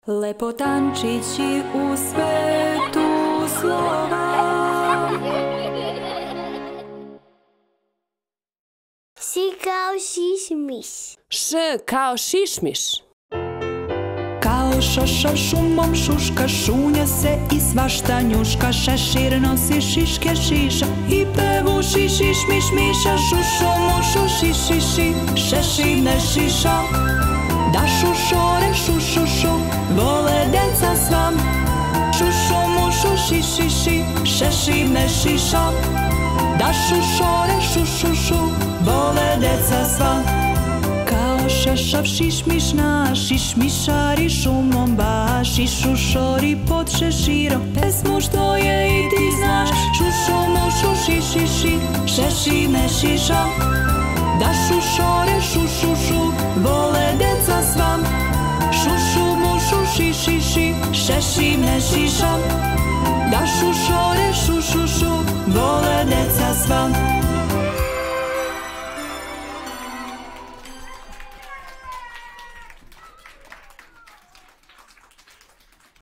Lepotančići u svetu slova. Si kao šišmiš. Š kao šišmiš. Kao šošo šumom šuška, šunja se i svašta njuška. Šešir nosi šiške šiša i pevuši šišmiš miša. Šušo mušu šišiši, šešir ne šiša. Da šušore šušušu, vole deca sva. Šušo mušu šišiši, šešir ne šiša. Da šušore šušušu, vole deca sva. Kao šešav šišmiš naš, šišmišari šumom baš. I šušori pod šeširom, pesmu što je i ti znaš. Šušo mušu šišiši, šešir ne šiša. Da šušore šušušu, vole deca sva. Šušu mušu šišiši, šešir ne šiša. Da šušore šušušu, vole deca sva.